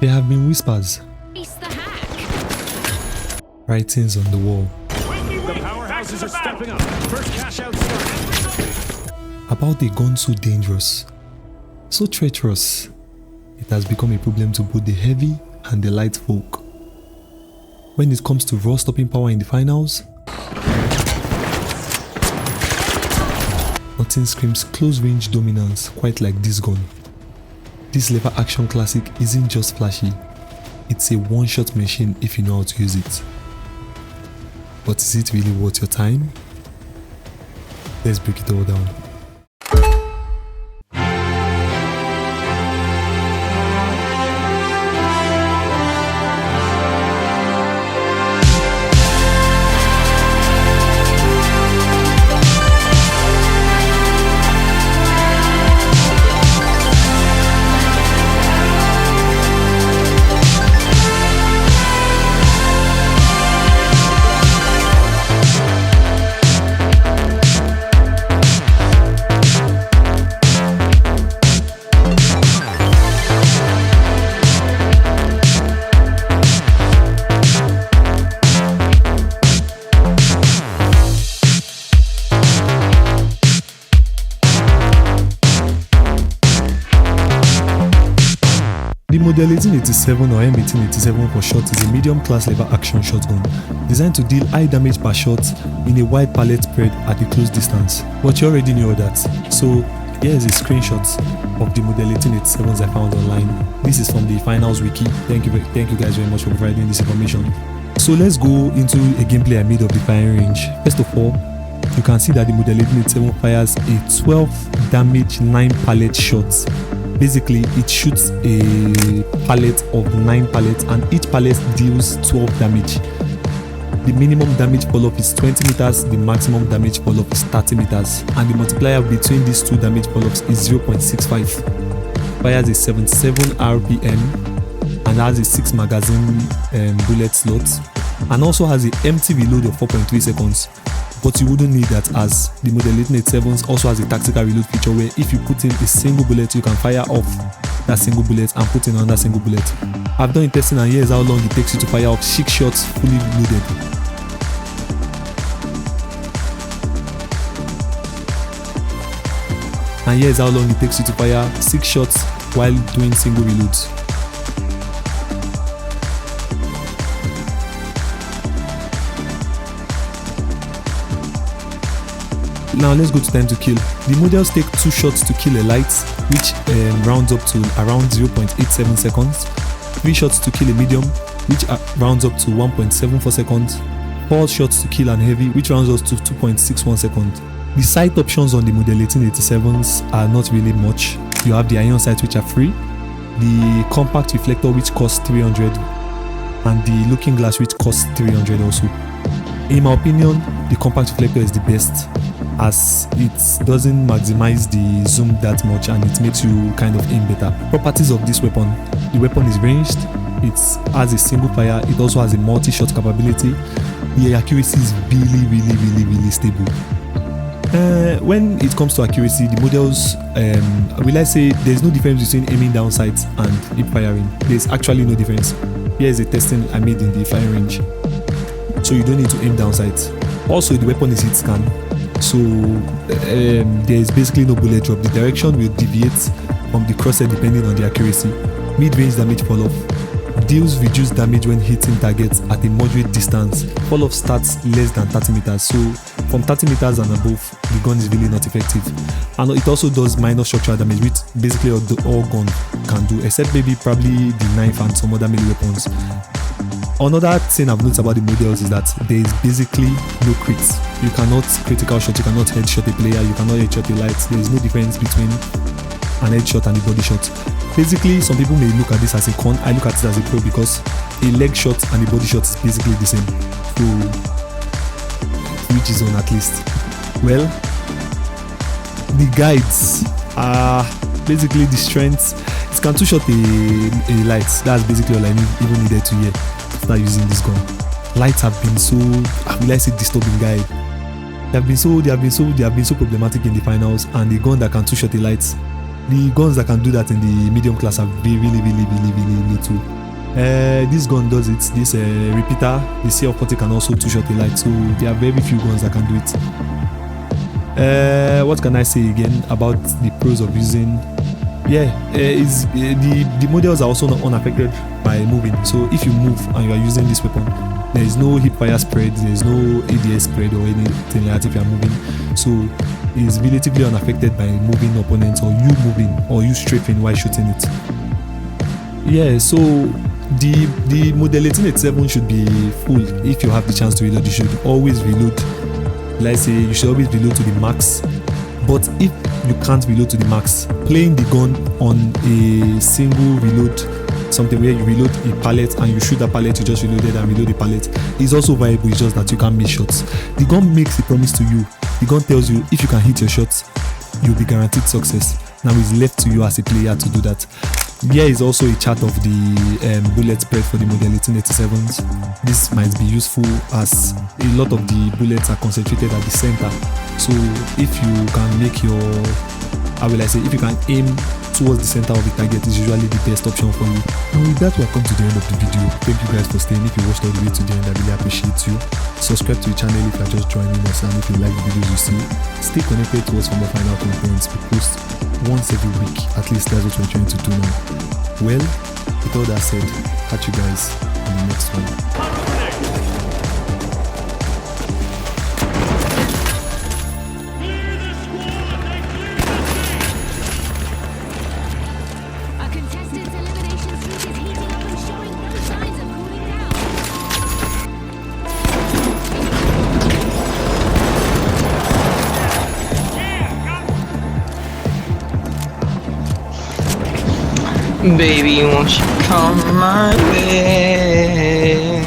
There have been whispers, Face the hack. writings on the wall The powerhouses are stepping up. First cash out started. about a gun so dangerous, so treacherous, it has become a problem to both the heavy and the light folk. When it comes to raw stopping power in the finals, nothing screams close range dominance quite like this gun. This lever action classic isn't just flashy, it's a one-shot machine if you know how to use it. But is it really worth your time? Let's break it all down. The Model 1887 or M1887 for short is a medium-class lever action shotgun designed to deal high damage per shot in a wide pallet spread at a close distance. But you already knew all that, so here is a screenshot of the Model 1887s I found online. This is from the Finals wiki. Thank you guys very much for providing this information. So let's go into a gameplay I made of the firing range. First of all, you can see that the Model 1887 fires a 12 damage 9 pallet shots. Basically, it shoots a pallet of 9 pallets and each pallet deals 12 damage. The minimum damage fall-off is 20 meters, the maximum damage fall-off is 30 meters, and the multiplier between these two damage fall-offs is 0.65. Fires a 77 RPM and has a 6 magazine bullet slot, and also has an empty reload of 4.3 seconds. But you wouldn't need that, as the Model 1887s also has a tactical reload feature where if you put in a single bullet, you can fire off that single bullet and put in another single bullet. I've done a testing and here's how long it takes you to fire off 6 shots fully loaded. And here's how long it takes you to fire 6 shots while doing single reloads. Now let's go to time to kill. The models take 2 shots to kill a light, which rounds up to around 0.87 seconds, 3 shots to kill a medium, which rounds up to 1.74 seconds, 4 shots to kill an heavy, which rounds up to 2.61 seconds. The sight options on the Model 1887s are not really much. You have the iron sights, which are free, the compact reflector, which costs 300, and the looking glass, which costs 300 also. In my opinion, the compact reflector is the best, as it doesn't maximize the zoom that much and it makes you kind of aim better. Properties of this weapon: the weapon is ranged, it has a single fire, it also has a multi-shot capability, the accuracy is really stable. When it comes to accuracy, the models, will I say there's no difference between aiming down sights and hip firing. There's actually no difference. Here is a testing I made in the firing range, so you don't need to aim down sights. Also, the weapon is hit scan, so there is basically no bullet drop. The direction will deviate from the crosshair depending on the accuracy. Mid-range damage fall-off deals reduced damage when hitting targets at a moderate distance. Fall-off starts less than 30 meters, so from 30 meters and above, the gun is really not effective. And it also does minor structural damage, which basically all gun can do, except maybe probably the knife and some other melee weapons. Another thing I've noticed about the models is that there is basically no crits. You cannot critical shot, you cannot headshot a player, you cannot headshot a light. There is no difference between an headshot and a body shot. Basically, some people may look at this as a con. I look at it as a pro because a leg shot and a body shot is basically the same. So, which is on at least. Well, the guides are basically the strengths. It can two-shot a light. That's basically all I even needed to hear after using this gun. Lights have been so, will I say, disturbing guide. They have been so problematic in the finals, and the gun that can two-shot a light The guns that can do that in the medium class are really little. This gun does it. This repeater, the CF40 can also two-shot a light, so there are very few guns that can do it. What can I say again about the pros of using? The models are also not unaffected by moving. So if you move and you are using this weapon, there is no hip fire spread, there is no ADS spread or anything like that if you are moving. So it is relatively unaffected by moving opponents or you moving or you strafing while shooting it. So the model 1887 should be full. If you have the chance to reload, you should always reload. Let's say you should always reload to the max. But if you can't reload to the max, playing the gun on a single reload, something where you reload a pallet and you shoot that pallet, you just reloaded and reload the pallet, is also viable. It's just that you can't miss shots. The gun makes a promise to you. The gun tells you if you can hit your shots, you'll be guaranteed success. Now it's left to you as a player to do that. Here is also a chart of the bullet spread for the model 1887s. This might be useful as a lot of the bullets are concentrated at the center. So if you can make your, if you can aim towards the center of the target, is usually the best option for you. And with that, we have come to the end of the video. Thank you guys for staying. If you watched all the way to the end, I really appreciate you. Subscribe to the channel if you are just joining us, and if you like the videos you see, stay connected to us for more final contents. We post once every week. At least that's what we're trying to do now. Well, with all that said, catch you guys in the next one. A contestant's elimination streak is heating up and showing no signs of cooling down. Baby, won't you come my way?